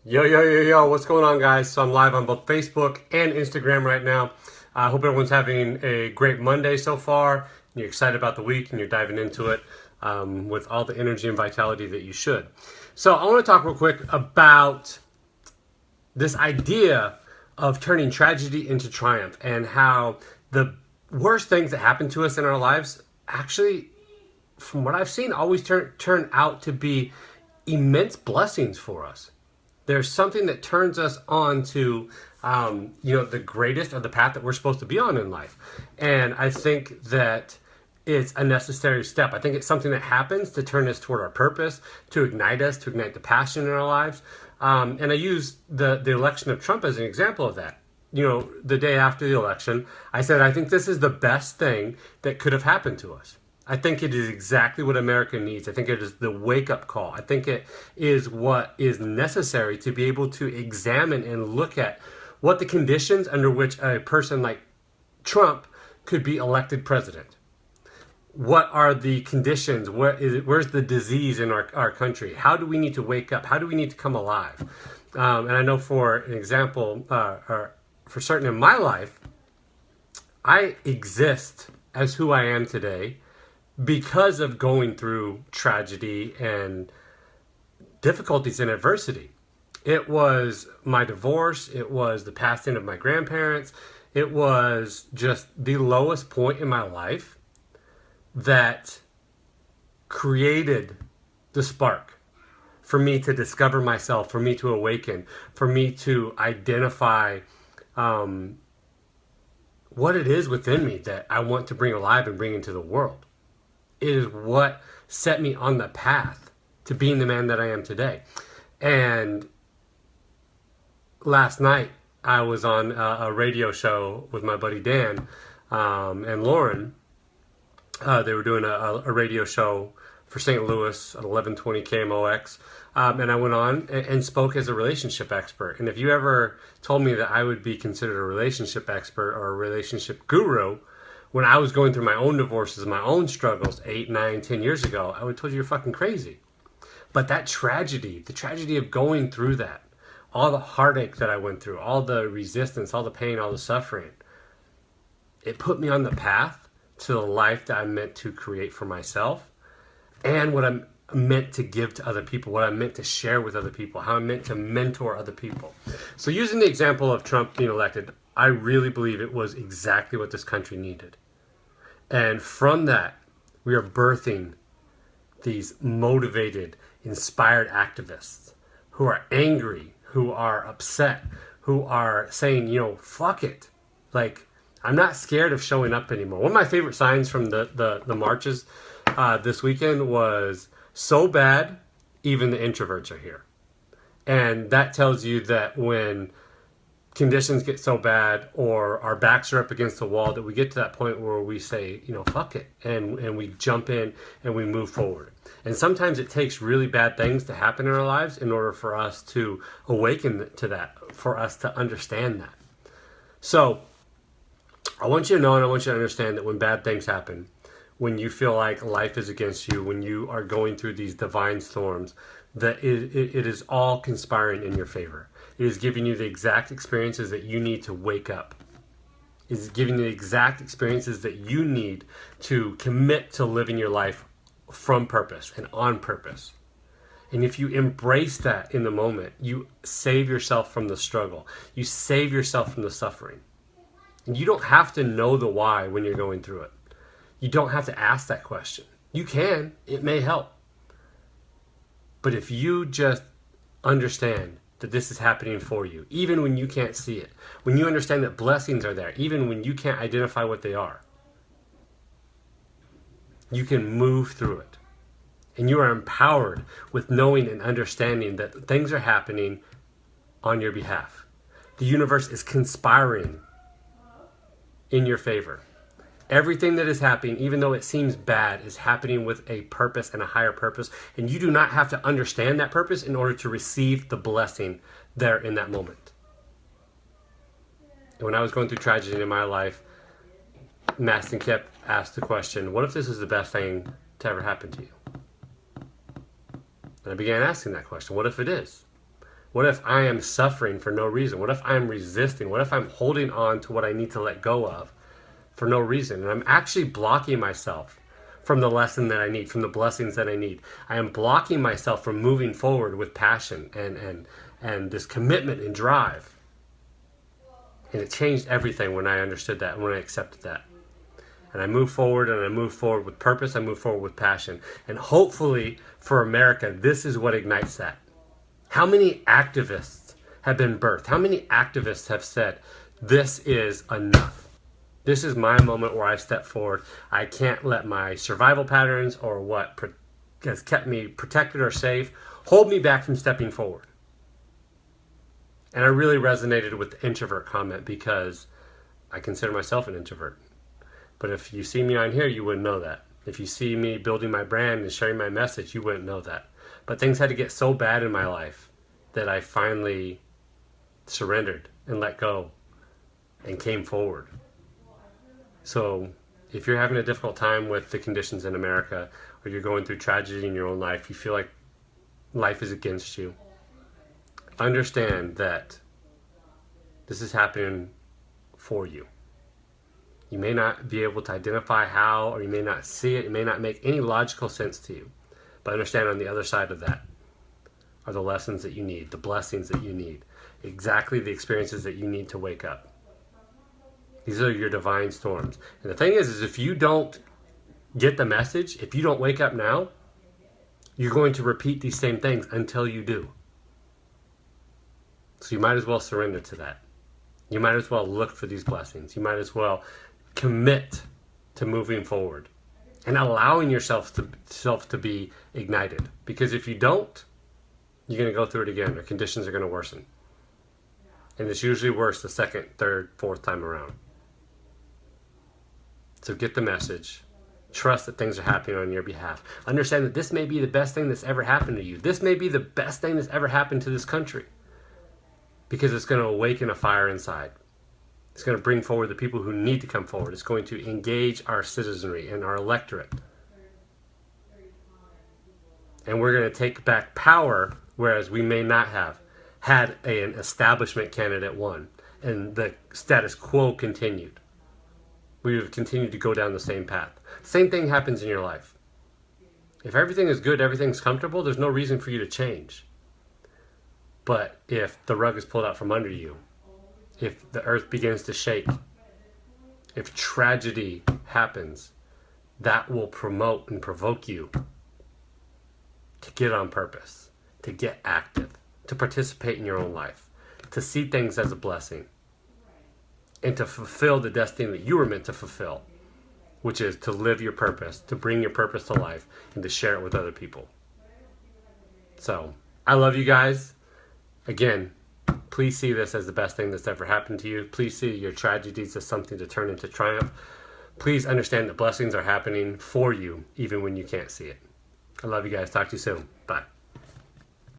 Yo, what's going on, guys? So I'm live on both Facebook and Instagram right now. I hope everyone's having a great Monday so far. You're excited about the week and you're diving into it with all the energy and vitality that you should. So I want to talk real quick about this idea of turning tragedy into triumph and how the worst things that happen to us in our lives actually, from what I've seen, always turn out to be immense blessings for us. There's something that turns us on to, the greatest of the path that we're supposed to be on in life. And I think that it's a necessary step. I think it's something that happens to turn us toward our purpose, to ignite us, to ignite the passion in our lives. And I use the election of Trump as an example of that. The day after the election, I said, I think this is the best thing that could have happened to us. I think it is exactly what America needs. I think it is the wake-up call. I think it is what is necessary to be able to examine and look at what the conditions under which a person like Trump could be elected president. What are the conditions? Where's the disease in our country? How do we need to wake up? How do we need to come alive? And I know, for an example, or for certain in my life, I exist as who I am today because of going through tragedy and difficulties and adversity. It was my divorce. It was the passing of my grandparents. It was just the lowest point in my life that created the spark for me to discover myself, for me to awaken, for me to identify what it is within me that I want to bring alive and bring into the world. It is what set me on the path to being the man that I am today. And last night, I was on a radio show with my buddy Dan and Lauren. They were doing a radio show for St. Louis at 1120 KMOX. And I went on and spoke as a relationship expert. And if you ever told me that I would be considered a relationship expert or a relationship guru, when I was going through my own divorces, my own struggles 8, 9, 10 years ago, I would have told you you're fucking crazy. But that tragedy, the tragedy of going through that, all the heartache that I went through, all the resistance, all the pain, all the suffering, it put me on the path to the life that I'm meant to create for myself and what I'm meant to give to other people, what I'm meant to share with other people, how I'm meant to mentor other people. So using the example of Trump being elected, I really believe it was exactly what this country needed. And from that, we are birthing these motivated, inspired activists who are angry, who are upset, who are saying, fuck it. Like, I'm not scared of showing up anymore. One of my favorite signs from the marches this weekend was, so bad, even the introverts are here. And that tells you that when conditions get so bad or our backs are up against the wall, that we get to that point where we say, fuck it. And we jump in and we move forward. And sometimes it takes really bad things to happen in our lives in order for us to awaken to that, for us to understand that. So I want you to know and I want you to understand that when bad things happen, when you feel like life is against you, when you are going through these divine storms, that it is all conspiring in your favor. It is giving you the exact experiences that you need to wake up. It is giving you the exact experiences that you need to commit to living your life from purpose and on purpose. And if you embrace that in the moment, you save yourself from the struggle. You save yourself from the suffering. And you don't have to know the why when you're going through it. You don't have to ask that question. You can. It may help. But if you just understand that this is happening for you, even when you can't see it, when you understand that blessings are there, even when you can't identify what they are, you can move through it. And you are empowered with knowing and understanding that things are happening on your behalf. The universe is conspiring in your favor. Everything that is happening, even though it seems bad, is happening with a purpose and a higher purpose. And you do not have to understand that purpose in order to receive the blessing there in that moment. And when I was going through tragedy in my life, Mastin Kipp asked the question, what if this is the best thing to ever happen to you? And I began asking that question, what if it is? What if I am suffering for no reason? What if I'm resisting? What if I'm holding on to what I need to let go of for no reason? And I'm actually blocking myself from the lesson that I need, from the blessings that I need. I am blocking myself from moving forward with passion and this commitment and drive. And it changed everything when I understood that and when I accepted that. And I move forward, and I move forward with purpose. I move forward with passion. And hopefully for America, this is what ignites that. How many activists have been birthed? How many activists have said, this is enough? This is my moment where I step forward. I can't let my survival patterns or what has kept me protected or safe hold me back from stepping forward. And I really resonated with the introvert comment because I consider myself an introvert. But if you see me on here, you wouldn't know that. If you see me building my brand and sharing my message, you wouldn't know that. But things had to get so bad in my life that I finally surrendered and let go and came forward. So if you're having a difficult time with the conditions in America, or you're going through tragedy in your own life, you feel like life is against you, understand that this is happening for you. You may not be able to identify how, or you may not see it. It may not make any logical sense to you. But understand on the other side of that are the lessons that you need, the blessings that you need, exactly the experiences that you need to wake up. These are your divine storms. And the thing is if you don't get the message, if you don't wake up now, you're going to repeat these same things until you do. So you might as well surrender to that. You might as well look for these blessings. You might as well commit to moving forward and allowing yourself to be ignited. Because if you don't, you're going to go through it again, or conditions are going to worsen. And it's usually worse the second, third, fourth time around. So get the message. Trust that things are happening on your behalf. Understand that this may be the best thing that's ever happened to you. This may be the best thing that's ever happened to this country. Because it's going to awaken a fire inside. It's going to bring forward the people who need to come forward. It's going to engage our citizenry and our electorate. And we're going to take back power, whereas we may not have had an establishment candidate won and the status quo continued. We would have continued to go down the same path. Same thing happens in your life. If everything is good, everything's comfortable, there's no reason for you to change. But if the rug is pulled out from under you, if the earth begins to shake, if tragedy happens, that will promote and provoke you to get on purpose, to get active, to participate in your own life, to see things as a blessing, and to fulfill the destiny that you were meant to fulfill, which is to live your purpose, to bring your purpose to life, and to share it with other people. So, I love you guys. Again, please see this as the best thing that's ever happened to you. Please see your tragedies as something to turn into triumph. Please understand that blessings are happening for you, even when you can't see it. I love you guys. Talk to you soon.